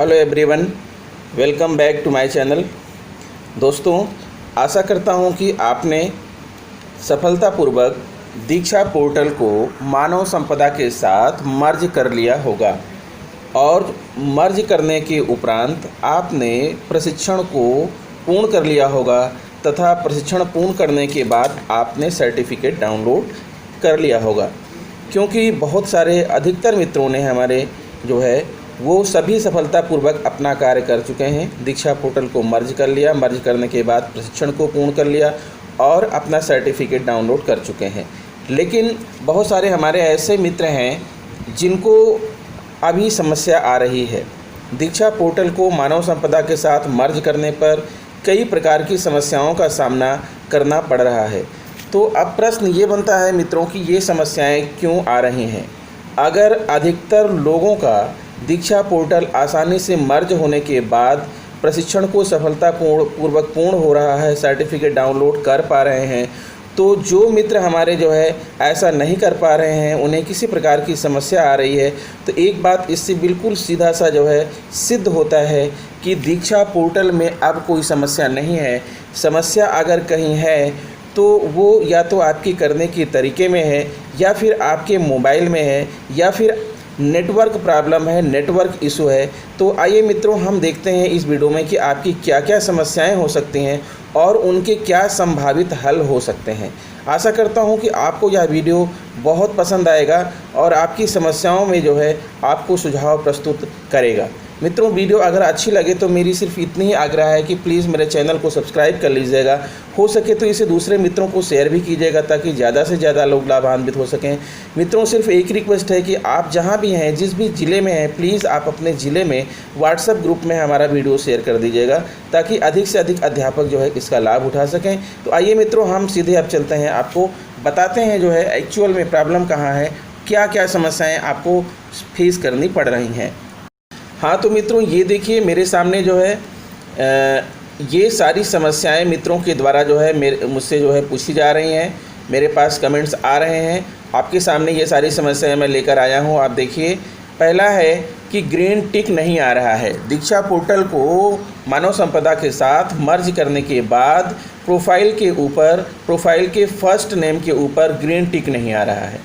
Hello everyone, welcome back to my channel. दोस्तों, आशा करता हूं कि आपने सफलतापूर्वक दीक्षा पोर्टल को मानव संपदा के साथ मर्ज कर लिया होगा और मर्ज करने के उपरांत आपने प्रशिक्षण को पूर्ण कर लिया होगा तथा प्रशिक्षण पूर्ण करने के बाद आपने सर्टिफिकेट डाउनलोड कर लिया होगा। क्योंकि बहुत सारे अधिकतर मित्रों ने हमारे जो है वो सभी सफलतापूर्वक अपना कार्य कर चुके हैं। दीक्षा पोर्टल को मर्ज कर लिया, मर्ज करने के बाद प्रशिक्षण को पूर्ण कर लिया और अपना सर्टिफिकेट डाउनलोड कर चुके हैं। लेकिन बहुत सारे हमारे ऐसे मित्र हैं जिनको अभी समस्या आ रही है। दीक्षा पोर्टल को मानव संपदा के साथ मर्ज करने पर कई प्रकार की समस्याओं का सामना करना पड़ रहा है। तो अब प्रश्न ये बनता है मित्रों कि ये समस्याएं क्यों आ रही हैं। अगर अधिकतर लोगों का दीक्षा पोर्टल आसानी से मर्ज होने के बाद प्रशिक्षण को सफलतापूर्वक पूर्ण हो रहा है, सर्टिफिकेट डाउनलोड कर पा रहे हैं, तो जो मित्र हमारे जो है ऐसा नहीं कर पा रहे हैं, उन्हें किसी प्रकार की समस्या आ रही है, तो एक बात इससे बिल्कुल सीधा सा जो है सिद्ध होता है कि दीक्षा पोर्टल में अब कोई समस्या नहीं है। समस्या अगर कहीं है तो वो या तो आपकी करने के तरीके में है, या फिर आपके मोबाइल में है, या फिर नेटवर्क प्रॉब्लम है, नेटवर्क इशू है। तो आइए मित्रों, हम देखते हैं इस वीडियो में कि आपकी क्या क्या समस्याएं हो सकती हैं और उनके क्या संभावित हल हो सकते हैं। आशा करता हूं कि आपको यह वीडियो बहुत पसंद आएगा और आपकी समस्याओं में जो है आपको सुझाव प्रस्तुत करेगा। मित्रों, वीडियो अगर अच्छी लगे तो मेरी सिर्फ इतनी ही आग्रह है कि प्लीज़ मेरे चैनल को सब्सक्राइब कर लीजिएगा। हो सके तो इसे दूसरे मित्रों को शेयर भी कीजिएगा ताकि ज़्यादा से ज़्यादा लोग लाभान्वित हो सकें। मित्रों, सिर्फ एक रिक्वेस्ट है कि आप जहां भी हैं, जिस भी ज़िले में हैं, प्लीज़ आप अपने ज़िले में व्हाट्सएप ग्रुप में हमारा वीडियो शेयर कर दीजिएगा ताकि अधिक से अधिक अध्यापक जो है इसका लाभ उठा सकें। तो आइए मित्रों, हम सीधे अब चलते हैं, आपको बताते हैं जो है एक्चुअल में प्रॉब्लम कहाँ है, क्या क्या समस्याएँ आपको फेस करनी पड़ रही हैं। हाँ, तो मित्रों ये देखिए मेरे सामने जो है ये सारी समस्याएं मित्रों के द्वारा जो है मुझसे जो है पूछी जा रही हैं। मेरे पास कमेंट्स आ रहे हैं। आपके सामने ये सारी समस्याएं मैं लेकर आया हूँ। आप देखिए, पहला है कि ग्रीन टिक नहीं आ रहा है। दीक्षा पोर्टल को मानव संपदा के साथ मर्ज करने के बाद प्रोफाइल के फर्स्ट नेम के ऊपर ग्रीन टिक नहीं आ रहा है।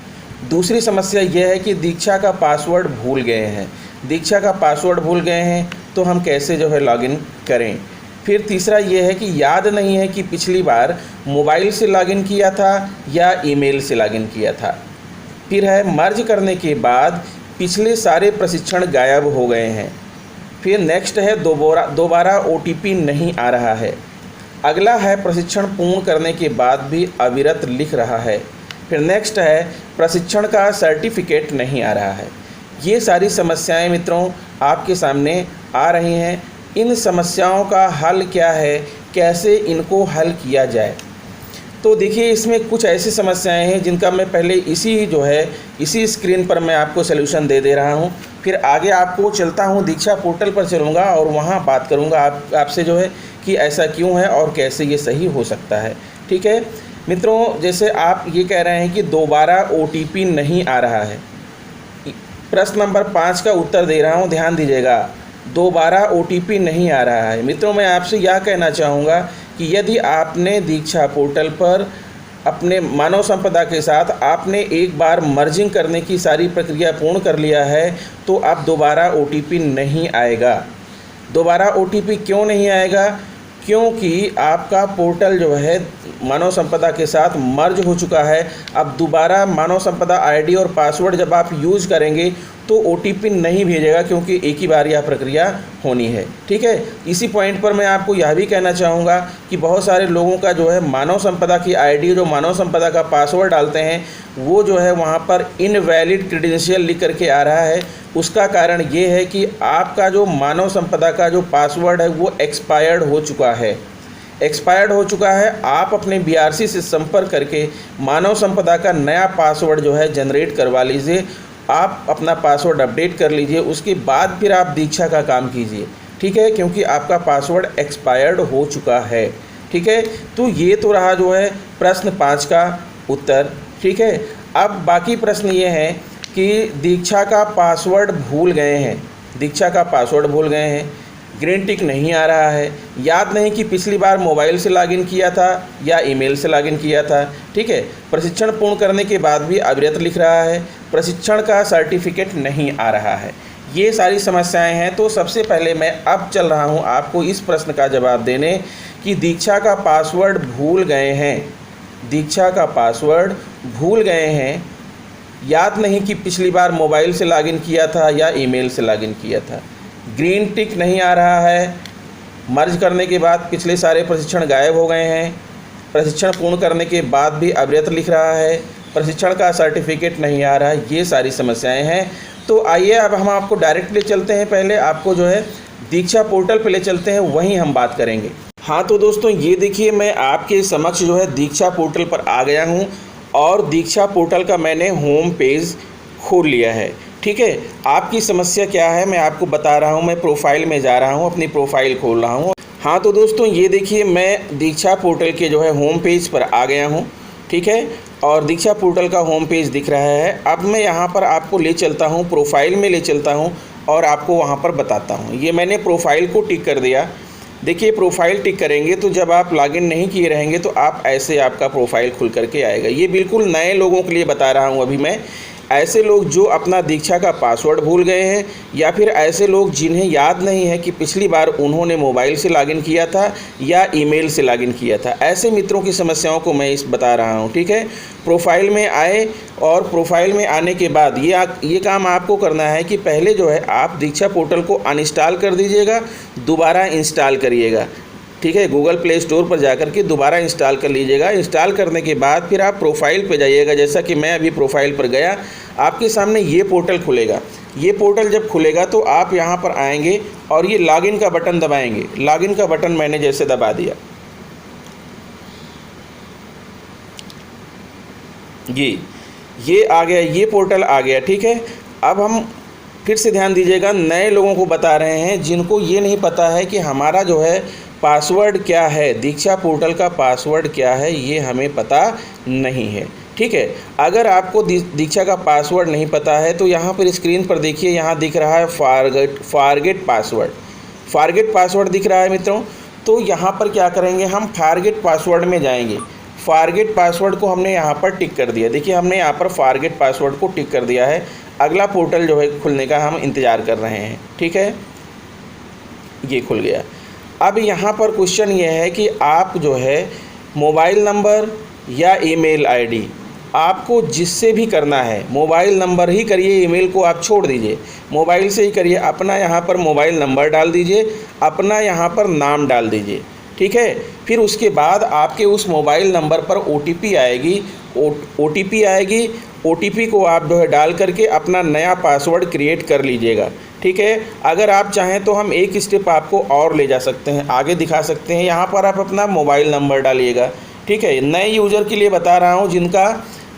दूसरी समस्या यह है कि दीक्षा का पासवर्ड भूल गए हैं। दीक्षा का पासवर्ड भूल गए हैं तो हम कैसे जो है लॉगिन करें। फिर तीसरा ये है कि याद नहीं है कि पिछली बार मोबाइल से लॉगिन किया था या ईमेल से लॉगिन किया था। फिर है मर्ज करने के बाद पिछले सारे प्रशिक्षण गायब हो गए हैं। फिर नेक्स्ट है दोबारा OTP नहीं आ रहा है। अगला है प्रशिक्षण पूर्ण करने के बाद भी अविरत लिख रहा है। फिर नेक्स्ट है प्रशिक्षण का सर्टिफिकेट नहीं आ रहा है। ये सारी समस्याएं मित्रों आपके सामने आ रही हैं। इन समस्याओं का हल क्या है, कैसे इनको हल किया जाए। तो देखिए, इसमें कुछ ऐसी समस्याएं हैं जिनका मैं पहले इसी स्क्रीन पर मैं आपको सलूशन दे रहा हूं। फिर आगे आपको चलता हूं, दीक्षा पोर्टल पर चलूँगा और वहां बात करूंगा आपसे जो है कि ऐसा क्यों है और कैसे ये सही हो सकता है। ठीक है मित्रों, जैसे आप ये कह रहे हैं कि दोबारा OTP नहीं आ रहा है। प्रश्न नंबर 5 का उत्तर दे रहा हूं, ध्यान दीजिएगा। दोबारा OTP नहीं आ रहा है। मित्रों, मैं आपसे यह कहना चाहूँगा कि यदि आपने दीक्षा पोर्टल पर अपने मानव संपदा के साथ आपने एक बार मर्जिंग करने की सारी प्रक्रिया पूर्ण कर लिया है तो अब दोबारा OTP नहीं आएगा। दोबारा OTP क्यों नहीं आएगा? क्योंकि आपका पोर्टल जो है मानव संपदा के साथ मर्ज हो चुका है। अब दोबारा मानव संपदा ID और पासवर्ड जब आप यूज़ करेंगे तो OTP नहीं भेजेगा, क्योंकि एक ही बार यह प्रक्रिया होनी है। ठीक है, इसी पॉइंट पर मैं आपको यह भी कहना चाहूँगा कि बहुत सारे लोगों का जो है मानव संपदा की ID, जो मानव संपदा का पासवर्ड डालते हैं, वो जो है वहाँ पर इनवैलिड क्रेडेंशियल लिख करके आ रहा है। उसका कारण ये है कि आपका जो मानव संपदा का जो पासवर्ड है वो एक्सपायर्ड हो चुका है। आप अपने BRC से संपर्क करके मानव संपदा का नया पासवर्ड जो है जनरेट करवा लीजिए। आप अपना पासवर्ड अपडेट कर लीजिए, उसके बाद फिर आप दीक्षा का काम कीजिए। ठीक है, क्योंकि आपका पासवर्ड एक्सपायर्ड हो चुका है। ठीक है, तो ये तो रहा जो है प्रश्न 5 का उत्तर। ठीक है, अब बाकी प्रश्न ये हैं कि दीक्षा का पासवर्ड भूल गए हैं। दीक्षा का पासवर्ड भूल गए हैं, ग्रीन टिक नहीं आ रहा है, याद नहीं कि पिछली बार मोबाइल से लॉगिन किया था या ईमेल से लॉगिन किया था, ठीक है, प्रशिक्षण पूर्ण करने के बाद भी अविरत लिख रहा है, प्रशिक्षण का सर्टिफिकेट नहीं आ रहा है, ये सारी समस्याएं हैं। तो सबसे पहले मैं अब चल रहा हूं आपको इस प्रश्न का जवाब देने कि दीक्षा का पासवर्ड भूल गए हैं, दीक्षा का पासवर्ड भूल गए हैं, याद नहीं कि पिछली बार मोबाइल से लॉगिन किया था या ईमेल से लॉगिन किया था, ग्रीन टिक नहीं आ रहा है, मर्ज करने के बाद पिछले सारे प्रशिक्षण गायब हो गए हैं, प्रशिक्षण पूर्ण करने के बाद भी अविरत लिख रहा है, प्रशिक्षण का सर्टिफिकेट नहीं आ रहा है, ये सारी समस्याएं हैं। तो आइए अब हम आपको डायरेक्टली चलते हैं, पहले आपको जो है दीक्षा पोर्टल पे ले चलते हैं, वहीं हम बात करेंगे। हाँ तो दोस्तों ये देखिए मैं आपके समक्ष जो है दीक्षा पोर्टल पर आ गया हूँ और दीक्षा पोर्टल का मैंने होम पेज खोल लिया है, ठीक है। आपकी समस्या क्या है मैं आपको बता रहा हूँ, मैं प्रोफाइल में जा रहा हूँ, अपनी प्रोफाइल खोल रहा हूँ। हाँ तो दोस्तों ये देखिए मैं दीक्षा पोर्टल के जो है होम पेज पर आ गया हूँ, ठीक है, और दीक्षा पोर्टल का होम पेज दिख रहा है। अब मैं यहाँ पर आपको ले चलता हूँ, प्रोफाइल में ले चलता हूँ और आपको वहाँ पर बताता हूँ। ये मैंने प्रोफाइल को टिक कर दिया। देखिए प्रोफाइल टिक करेंगे तो जब आप लॉगिन नहीं किए रहेंगे तो आप ऐसे आपका प्रोफाइल खुल करके आएगा। ये बिल्कुल नए लोगों के लिए बता रहा हूँ अभी मैं, ऐसे लोग जो अपना दीक्षा का पासवर्ड भूल गए हैं या फिर ऐसे लोग जिन्हें याद नहीं है कि पिछली बार उन्होंने मोबाइल से लॉगिन किया था या ईमेल से लॉगिन किया था, ऐसे मित्रों की समस्याओं को मैं इस बता रहा हूं, ठीक है। प्रोफाइल में आए और प्रोफाइल में आने के बाद ये काम आपको करना है कि पहले जो है आप दीक्षा पोर्टल को अनइंस्टॉल कर दीजिएगा, दोबारा इंस्टॉल करिएगा, ठीक है। गूगल प्ले स्टोर पर जाकर के दोबारा इंस्टॉल कर लीजिएगा। इंस्टॉल करने के बाद फिर आप प्रोफाइल पे जाइएगा, जैसा कि मैं अभी प्रोफाइल पर गया, आपके सामने ये पोर्टल खुलेगा। ये पोर्टल जब खुलेगा तो आप यहाँ पर आएंगे और ये लॉगिन का बटन दबाएंगे। लॉगिन का बटन मैंने जैसे दबा दिया, ये आ गया, ये पोर्टल आ गया, ठीक है। अब हम फिर से ध्यान दीजिएगा, नए लोगों को बता रहे हैं जिनको ये नहीं पता है कि हमारा जो है पासवर्ड क्या है, दीक्षा पोर्टल का पासवर्ड क्या है, ये हमें पता नहीं है, ठीक है। अगर आपको दीक्षा का पासवर्ड नहीं पता है तो यहाँ पर स्क्रीन पर देखिए, यहाँ दिख रहा है फॉरगेट पासवर्ड, फॉरगेट पासवर्ड दिख रहा है मित्रों। तो यहाँ पर क्या करेंगे, हम फॉरगेट पासवर्ड में जाएंगे। फॉरगेट पासवर्ड को हमने यहाँ पर टिक कर दिया। देखिए हमने यहाँ पर फॉरगेट पासवर्ड को टिक कर दिया है। अगला पोर्टल जो है खुलने का हम इंतज़ार कर रहे हैं, ठीक है। ये खुल गया। अब यहाँ पर क्वेश्चन ये है कि आप जो है मोबाइल नंबर या ईमेल आईडी आपको जिससे भी करना है, मोबाइल नंबर ही करिए, ईमेल को आप छोड़ दीजिए, मोबाइल से ही करिए। अपना यहाँ पर मोबाइल नंबर डाल दीजिए, अपना यहाँ पर नाम डाल दीजिए, ठीक है। फिर उसके बाद आपके उस मोबाइल नंबर पर OTP आएगी, OTP आएगी, OTP को आप जो है डाल करके अपना नया पासवर्ड क्रिएट कर लीजिएगा, ठीक है। अगर आप चाहें तो हम एक स्टेप आपको और ले जा सकते हैं, आगे दिखा सकते हैं। यहाँ पर आप अपना मोबाइल नंबर डालिएगा, ठीक है। नए यूज़र के लिए बता रहा हूँ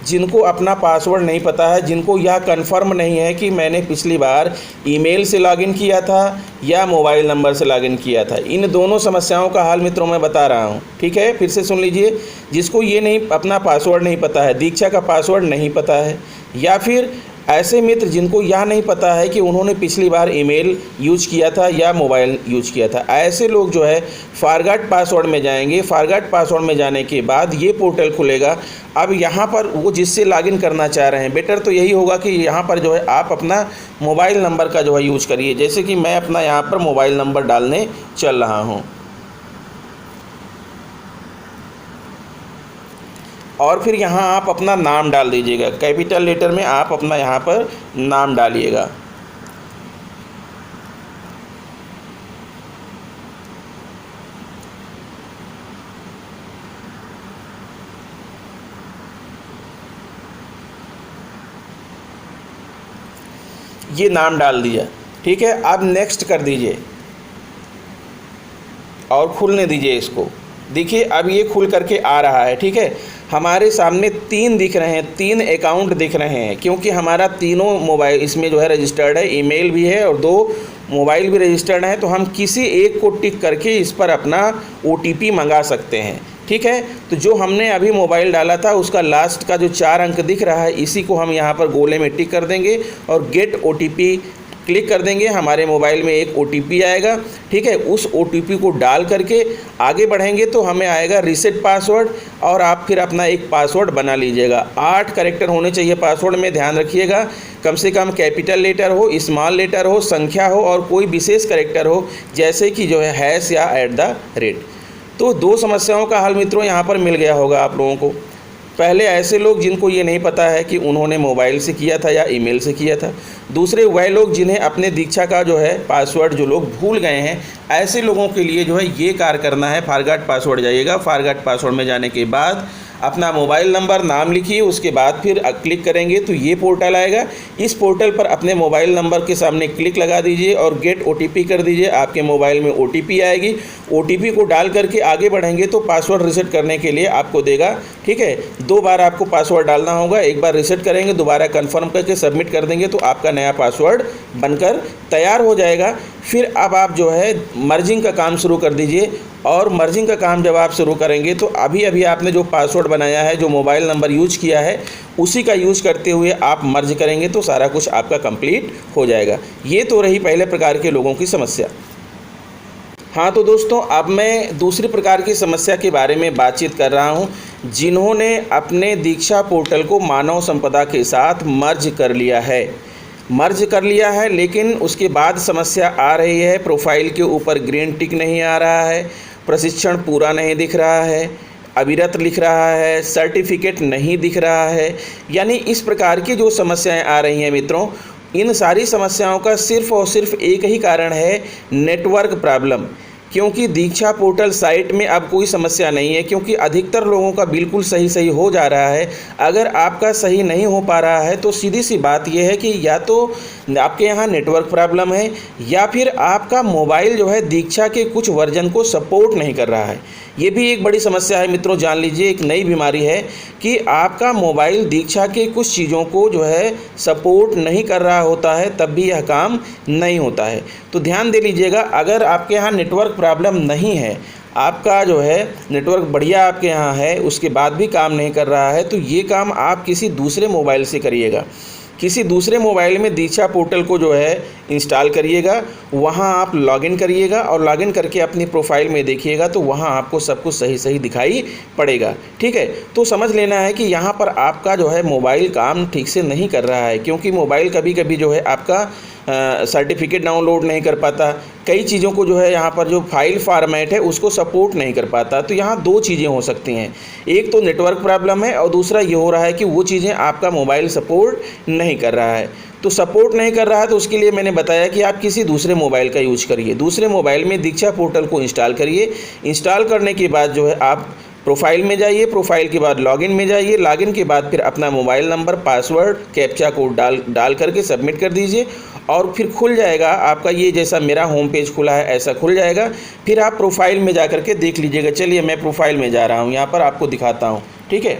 जिनको अपना पासवर्ड नहीं पता है, जिनको यह कंफर्म नहीं है कि मैंने पिछली बार ईमेल से लॉगिन किया था या मोबाइल नंबर से लॉगिन किया था। इन दोनों समस्याओं का हल मित्रों मैं बता रहा हूं, ठीक है। फिर से सुन लीजिए, जिसको ये नहीं अपना पासवर्ड नहीं पता है, दीक्षा का पासवर्ड नहीं पता है, या फिर ऐसे मित्र जिनको यह नहीं पता है कि उन्होंने पिछली बार ईमेल यूज किया था या मोबाइल यूज किया था, ऐसे लोग जो है फॉरगेट पासवर्ड में जाएंगे। फॉरगेट पासवर्ड में जाने के बाद ये पोर्टल खुलेगा। अब यहाँ पर वो जिससे लॉगिन करना चाह रहे हैं, बेटर तो यही होगा कि यहाँ पर जो है आप अपना मोबाइल नंबर का जो है यूज करिए। जैसे कि मैं अपना यहाँ पर मोबाइल नंबर डालने चल रहा हूँ और फिर यहाँ आप अपना नाम डाल दीजिएगा, कैपिटल लेटर में आप अपना यहाँ पर नाम डालिएगा। ये नाम डाल दिया, ठीक है। अब नेक्स्ट कर दीजिए और खुलने दीजिए इसको। देखिए अब ये खुल करके आ रहा है, ठीक है। हमारे सामने 3 दिख रहे हैं, 3 अकाउंट दिख रहे हैं, क्योंकि हमारा तीनों मोबाइल इसमें जो है रजिस्टर्ड है, ईमेल भी है और 2 मोबाइल भी रजिस्टर्ड हैं। तो हम किसी एक को टिक करके इस पर अपना OTP मंगा सकते हैं, ठीक है। तो जो हमने अभी मोबाइल डाला था उसका लास्ट का जो 4 अंक दिख रहा है, इसी को हम यहाँ पर गोले में टिक कर देंगे और गेट OTP क्लिक कर देंगे, हमारे मोबाइल में एक OTP आएगा, ठीक है। उस OTP को डाल करके आगे बढ़ेंगे तो हमें आएगा रीसेट पासवर्ड, और आप फिर अपना एक पासवर्ड बना लीजिएगा। 8 कैरेक्टर होने चाहिए पासवर्ड में, ध्यान रखिएगा। कम से कम कैपिटल लेटर हो, स्मॉल लेटर हो, संख्या हो और कोई विशेष कैरेक्टर हो, जैसे कि जो है हैश या @ तो 2 समस्याओं का हल मित्रों यहाँ पर मिल गया होगा आप लोगों को। पहले ऐसे लोग जिनको ये नहीं पता है कि उन्होंने मोबाइल से किया था या ईमेल से किया था। दूसरे वह लोग जिन्हें अपने दीक्षा का जो है पासवर्ड जो लोग भूल गए हैं, ऐसे लोगों के लिए जो है ये कार्य करना है। फॉरगॉट पासवर्ड जाइएगा, फॉरगॉट पासवर्ड में जाने के बाद अपना मोबाइल नंबर, नाम लिखिए, उसके बाद फिर क्लिक करेंगे तो ये पोर्टल आएगा। इस पोर्टल पर अपने मोबाइल नंबर के सामने क्लिक लगा दीजिए और गेट OTP कर दीजिए। आपके मोबाइल में OTP आएगी, OTP को डाल करके आगे बढ़ेंगे तो पासवर्ड रीसेट करने के लिए आपको देगा, ठीक है। 2 बार आपको पासवर्ड डालना होगा, एक बार रीसेट करेंगे, दोबारा कन्फर्म करके सबमिट कर देंगे तो आपका नया पासवर्ड बनकर तैयार हो जाएगा। फिर अब आप जो है मर्जिंग का काम शुरू कर दीजिए, और मर्जिंग का काम जब आप शुरू करेंगे तो अभी आपने जो पासवर्ड बनाया है, जो मोबाइल नंबर यूज किया है, उसी का यूज करते हुए आप मर्ज करेंगे तो सारा कुछ आपका कंप्लीट हो जाएगा। ये तो रही पहले प्रकार के लोगों की समस्या। हाँ तो दोस्तों, अब मैं दूसरी प्रकार की समस्या के बारे में बातचीत कर रहा हूँ, जिन्होंने अपने दीक्षा पोर्टल को मानव संपदा के साथ मर्ज कर लिया है, लेकिन उसके बाद समस्या आ रही है। प्रोफाइल के ऊपर ग्रीन टिक नहीं आ रहा है, प्रशिक्षण पूरा नहीं दिख रहा है, अविरत लिख रहा है, सर्टिफिकेट नहीं दिख रहा है। यानी इस प्रकार की जो समस्याएं आ रही हैं मित्रों, इन सारी समस्याओं का सिर्फ़ और सिर्फ एक ही कारण है, नेटवर्क प्रॉब्लम। क्योंकि दीक्षा पोर्टल साइट में अब कोई समस्या नहीं है, क्योंकि अधिकतर लोगों का बिल्कुल सही हो जा रहा है। अगर आपका सही नहीं हो पा रहा है तो सीधी सी बात यह है कि या तो आपके यहाँ नेटवर्क प्रॉब्लम है, या फिर आपका मोबाइल जो है दीक्षा के कुछ वर्जन को सपोर्ट नहीं कर रहा है। ये भी एक बड़ी समस्या है मित्रों, जान लीजिए, एक नई बीमारी है कि आपका मोबाइल दीक्षा के कुछ चीज़ों को जो है सपोर्ट नहीं कर रहा होता है, तब भी यह काम नहीं होता है। तो ध्यान दे लीजिएगा, अगर आपके यहाँ नेटवर्क प्रॉब्लम नहीं है, आपका जो है नेटवर्क बढ़िया आपके यहाँ है, उसके बाद भी काम नहीं कर रहा है, तो ये काम आप किसी दूसरे मोबाइल से करिएगा। किसी दूसरे मोबाइल में दीक्षा पोर्टल को जो है इंस्टॉल करिएगा, वहाँ आप लॉगिन करिएगा और लॉगिन करके अपनी प्रोफाइल में देखिएगा तो वहाँ आपको सब कुछ सही दिखाई पड़ेगा, ठीक है। तो समझ लेना है कि यहाँ पर आपका जो है मोबाइल काम ठीक से नहीं कर रहा है, क्योंकि मोबाइल कभी कभी जो है आपका सर्टिफिकेट डाउनलोड नहीं कर पाता, कई चीज़ों को जो है यहाँ पर जो फाइल फॉर्मेट है उसको सपोर्ट नहीं कर पाता। तो यहाँ 2 चीज़ें हो सकती हैं, एक तो नेटवर्क प्रॉब्लम है और दूसरा ये हो रहा है कि वो चीज़ें आपका मोबाइल सपोर्ट नहीं कर रहा है। तो सपोर्ट नहीं कर रहा है तो उसके लिए मैंने बताया कि आप किसी दूसरे मोबाइल का यूज करिए, दूसरे मोबाइल में दीक्षा पोर्टल को इंस्टॉल करिए। इंस्टॉल करने के बाद जो है आप प्रोफाइल में जाइए, प्रोफाइल के बाद लॉगिन में जाइए, लॉगिन के बाद फिर अपना mobile number, password, captcha code डाल करके सबमिट कर दीजिए और फिर खुल जाएगा आपका, ये जैसा मेरा होम पेज खुला है ऐसा खुल जाएगा। फिर आप प्रोफाइल में जा करके देख लीजिएगा। चलिए मैं प्रोफाइल में जा रहा हूँ, यहाँ पर आपको दिखाता हूँ, ठीक है।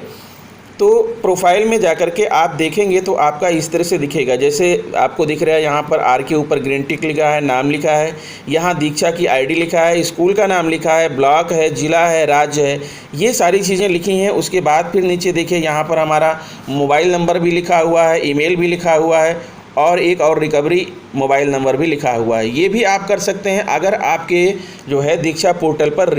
तो प्रोफाइल में जा करके आप देखेंगे तो आपका इस तरह से दिखेगा, जैसे आपको दिख रहा है यहाँ पर आर के ऊपर ग्रीन टिक लिखा है, नाम लिखा है, यहाँ दीक्षा की आईडी लिखा है, स्कूल का नाम लिखा है, ब्लॉक है, ज़िला है, राज्य है, ये सारी चीज़ें लिखी हैं। उसके बाद फिर नीचे देखिए यहाँ पर हमारा मोबाइल नंबर भी लिखा हुआ है, ईमेल भी लिखा हुआ है और एक और रिकवरी मोबाइल नंबर भी लिखा हुआ है। ये भी आप कर सकते हैं अगर आपके जो है दीक्षा पोर्टल पर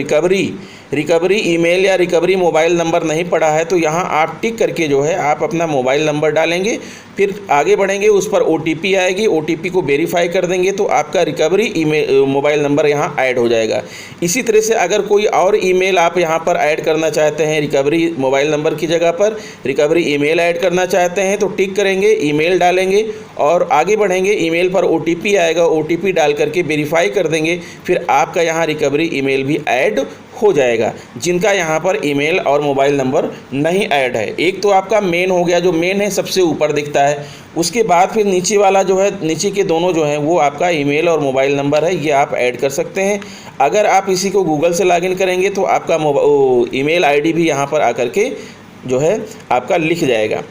रिकवरी ईमेल या रिकवरी मोबाइल नंबर नहीं पड़ा है, तो यहाँ आप टिक करके जो है आप अपना मोबाइल नंबर डालेंगे, फिर आगे बढ़ेंगे, उस पर OTP आएगी, OTP को वेरीफाई कर देंगे तो आपका रिकवरी ईमेल मोबाइल नंबर यहाँ ऐड हो जाएगा। इसी तरह से अगर कोई और ईमेल आप यहाँ पर ऐड करना चाहते हैं, रिकवरी मोबाइल नंबर की जगह पर रिकवरी ईमेल ऐड करना चाहते हैं तो टिक करेंगे, ईमेल डालेंगे और आगे बढ़ेंगे। ईमेल पर OTP आएगा, OTP डाल करके वेरीफाई कर देंगे, फिर आपका यहाँ रिकवरी ईमेल भी ऐड हो जाएगा। जिनका यहाँ पर ईमेल और मोबाइल नंबर नहीं ऐड है, एक तो आपका मेन हो गया, जो मेन है सबसे ऊपर दिखता है, उसके बाद फिर नीचे वाला जो है, नीचे के दोनों जो हैं वो आपका ईमेल और मोबाइल नंबर है, ये आप ऐड कर सकते हैं। अगर आप इसी को गूगल से लॉगिन करेंगे तो आपका ईमेल आईडी भी यहाँ पर आकर के जो है आपका लिख जाएगा।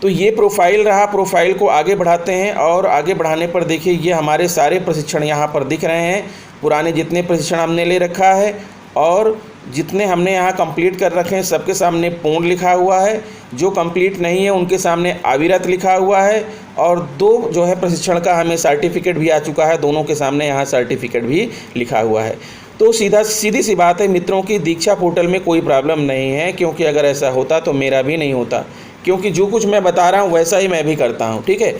तो ये प्रोफाइल रहा, प्रोफाइल को आगे बढ़ाते हैं और आगे बढ़ाने पर देखिए ये हमारे सारे प्रशिक्षण यहाँ पर दिख रहे हैं, पुराने जितने प्रशिक्षण हमने ले रखा है और जितने हमने यहाँ कंप्लीट कर रखे हैं सबके सामने पूर्ण लिखा हुआ है, जो कंप्लीट नहीं है उनके सामने अविरत लिखा हुआ है, और 2 जो है प्रशिक्षण का हमें सर्टिफिकेट भी आ चुका है, दोनों के सामने यहाँ सर्टिफिकेट भी लिखा हुआ है। तो सीधी सी बात है मित्रों की, दीक्षा पोर्टल में कोई प्रॉब्लम नहीं है, क्योंकि अगर ऐसा होता तो मेरा भी नहीं होता, क्योंकि जो कुछ मैं बता रहा हूँ वैसा ही मैं भी करता हूँ, ठीक है।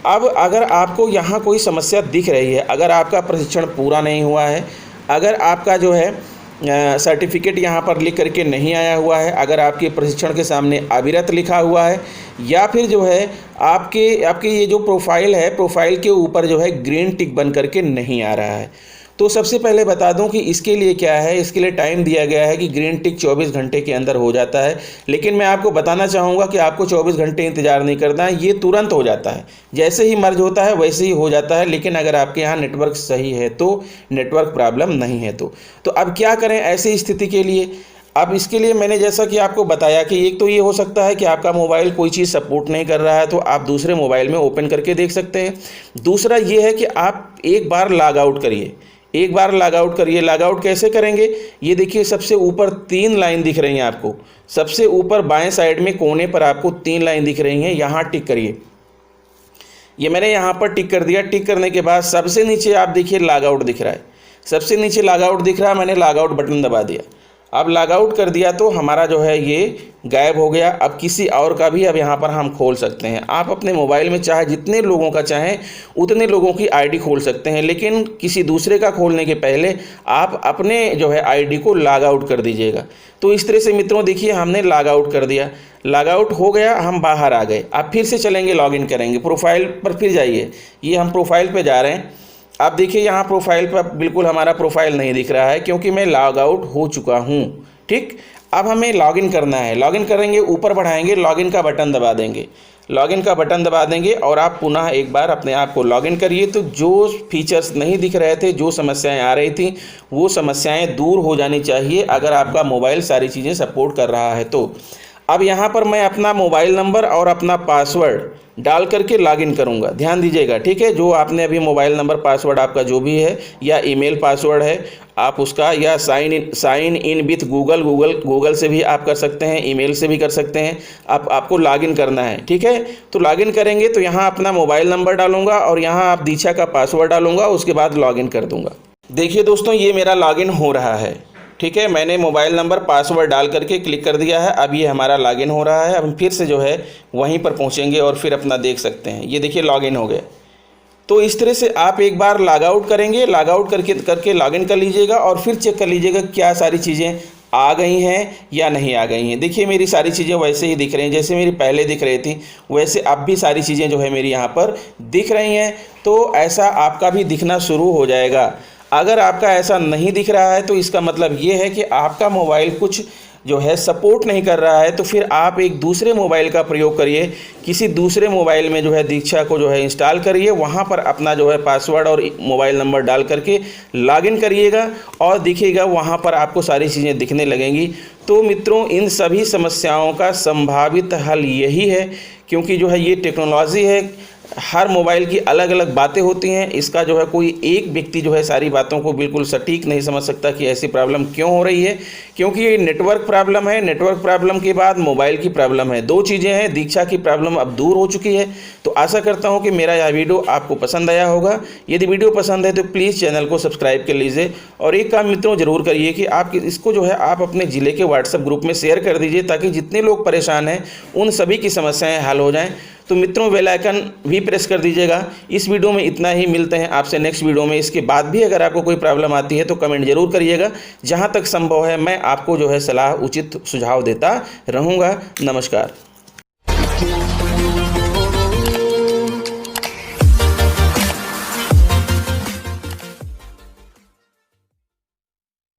अब अगर आपको यहाँ कोई समस्या दिख रही है, अगर आपका प्रशिक्षण पूरा नहीं हुआ है, अगर आपका जो है सर्टिफिकेट यहाँ पर लिख करके नहीं आया हुआ है, अगर आपके प्रशिक्षण के सामने अविरत लिखा हुआ है, या फिर जो है आपके ये जो प्रोफाइल है, प्रोफाइल के ऊपर जो है ग्रीन टिक बन करके नहीं आ रहा है, तो सबसे पहले बता दूं कि इसके लिए क्या है, इसके लिए टाइम दिया गया है कि ग्रीन टिक 24 घंटे के अंदर हो जाता है। लेकिन मैं आपको बताना चाहूँगा कि आपको 24 घंटे इंतज़ार नहीं करना है, ये तुरंत हो जाता है, जैसे ही मर्ज होता है वैसे ही हो जाता है। लेकिन अगर आपके यहाँ नेटवर्क सही है तो, नेटवर्क प्रॉब्लम नहीं है तो अब क्या करें ऐसी स्थिति के लिए। अब इसके लिए मैंने जैसा कि आपको बताया कि एक तो ये हो सकता है कि आपका मोबाइल कोई चीज़ सपोर्ट नहीं कर रहा है, तो आप दूसरे मोबाइल में ओपन करके देख सकते हैं। दूसरा ये है कि आप एक बार लॉग आउट करिए, एक बार लॉग आउट करिए। लॉग आउट कैसे करेंगे, ये देखिए सबसे ऊपर 3 लाइन दिख रही हैं आपको, सबसे ऊपर बाएं साइड में कोने पर आपको 3 लाइन दिख रही हैं, यहाँ टिक करिए। ये मैंने यहाँ पर टिक कर दिया। टिक करने के बाद सबसे नीचे आप देखिए लॉग आउट दिख रहा है, सबसे नीचे लॉग आउट दिख रहा है, मैंने लॉग आउट बटन दबा दिया। अब लॉग आउट कर दिया तो हमारा जो है ये गायब हो गया। अब किसी और का भी अब यहाँ पर हम खोल सकते हैं। आप अपने मोबाइल में चाहे जितने लोगों का चाहें उतने लोगों की आईडी खोल सकते हैं, लेकिन किसी दूसरे का खोलने के पहले आप अपने जो है आईडी को लॉग आउट कर दीजिएगा। तो इस तरह से मित्रों देखिए हमने लॉग आउट कर दिया, लॉग आउट हो गया, हम बाहर आ गए। अब फिर से चलेंगे, लॉगिन करेंगे, प्रोफाइल पर फिर जाइए। ये हम प्रोफाइल पर जा रहे हैं। आप देखिए यहाँ प्रोफाइल पर बिल्कुल हमारा प्रोफाइल नहीं दिख रहा है, क्योंकि मैं लॉग आउट हो चुका हूँ, ठीक। अब हमें लॉगिन करना है। लॉगिन करेंगे, ऊपर बढ़ाएंगे, लॉगिन का बटन दबा देंगे, लॉगिन का बटन दबा देंगे और आप पुनः एक बार अपने आप को लॉगिन करिए। तो जो फीचर्स नहीं दिख रहे थे, जो समस्याएं आ रही थी, वो समस्याएं दूर हो जानी चाहिए अगर आपका मोबाइल सारी चीज़ें सपोर्ट कर रहा है तो। अब यहाँ पर मैं अपना मोबाइल नंबर और अपना पासवर्ड डाल करके लॉगिन करूँगा, ध्यान दीजिएगा, ठीक है। जो आपने अभी मोबाइल नंबर पासवर्ड आपका जो भी है, या ईमेल पासवर्ड है आप उसका, या साइन इन विथ गूगल से भी आप कर सकते हैं, ईमेल से भी कर सकते हैं। आपको लॉगिन करना है, ठीक है। तो लॉगिन करेंगे तो यहाँ अपना मोबाइल नंबर डालूंगा और यहाँ आप दीक्षा का पासवर्ड डालूंगा, उसके बाद लॉगिन कर दूंगा। देखिए दोस्तों ये मेरा लॉगिन हो रहा है, ठीक है। मैंने मोबाइल नंबर पासवर्ड डाल करके क्लिक कर दिया है। अब ये हमारा लॉगिन हो रहा है। अब हम फिर से जो है वहीं पर पहुंचेंगे और फिर अपना देख सकते हैं, ये देखिए लॉगिन हो गया। तो इस तरह से आप एक बार लॉग आउट करेंगे, लॉग आउट करके लॉगिन कर लीजिएगा और फिर चेक कर लीजिएगा क्या सारी चीज़ें आ गई हैं या नहीं आ गई हैं। देखिए मेरी सारी चीज़ें वैसे ही दिख रही हैं, जैसे मेरी पहले दिख रही थी वैसे अब भी सारी चीज़ें जो है मेरी यहाँ पर दिख रही हैं। तो ऐसा आपका भी दिखना शुरू हो जाएगा। अगर आपका ऐसा नहीं दिख रहा है तो इसका मतलब ये है कि आपका मोबाइल कुछ जो है सपोर्ट नहीं कर रहा है। तो फिर आप एक दूसरे मोबाइल का प्रयोग करिए, किसी दूसरे मोबाइल में जो है दीक्षा को जो है इंस्टॉल करिए, वहाँ पर अपना जो है पासवर्ड और मोबाइल नंबर डाल करके लॉगिन करिएगा और दिखेगा वहाँ पर आपको सारी चीज़ें दिखने लगेंगी। तो मित्रों इन सभी समस्याओं का संभावित हल यही है, क्योंकि जो है ये टेक्नोलॉजी है, हर मोबाइल की अलग अलग बातें होती हैं। इसका जो है कोई एक व्यक्ति जो है सारी बातों को बिल्कुल सटीक नहीं समझ सकता कि ऐसी प्रॉब्लम क्यों हो रही है, क्योंकि ये नेटवर्क प्रॉब्लम है। नेटवर्क प्रॉब्लम के बाद मोबाइल की प्रॉब्लम है, 2 चीज़ें हैं। दीक्षा की प्रॉब्लम अब दूर हो चुकी है। तो आशा करता हूँ कि मेरा यह वीडियो आपको पसंद आया होगा। यदि वीडियो पसंद है तो प्लीज़ चैनल को सब्सक्राइब कर लीजिए और एक काम मित्रों ज़रूर करिए कि आप इसको जो है आप अपने ज़िले के व्हाट्सएप ग्रुप में शेयर कर दीजिए, ताकि जितने लोग परेशान हैं उन सभी की समस्याएँ हल हो जाएँ। तो मित्रों बेल आइकन भी प्रेस कर दीजिएगा। इस वीडियो में इतना ही, मिलते हैं आपसे नेक्स्ट वीडियो में। इसके बाद भी अगर आपको कोई प्रॉब्लम आती है तो कमेंट जरूर करिएगा। जहां तक संभव है मैं आपको जो है सलाह उचित सुझाव देता रहूँगा। नमस्कार।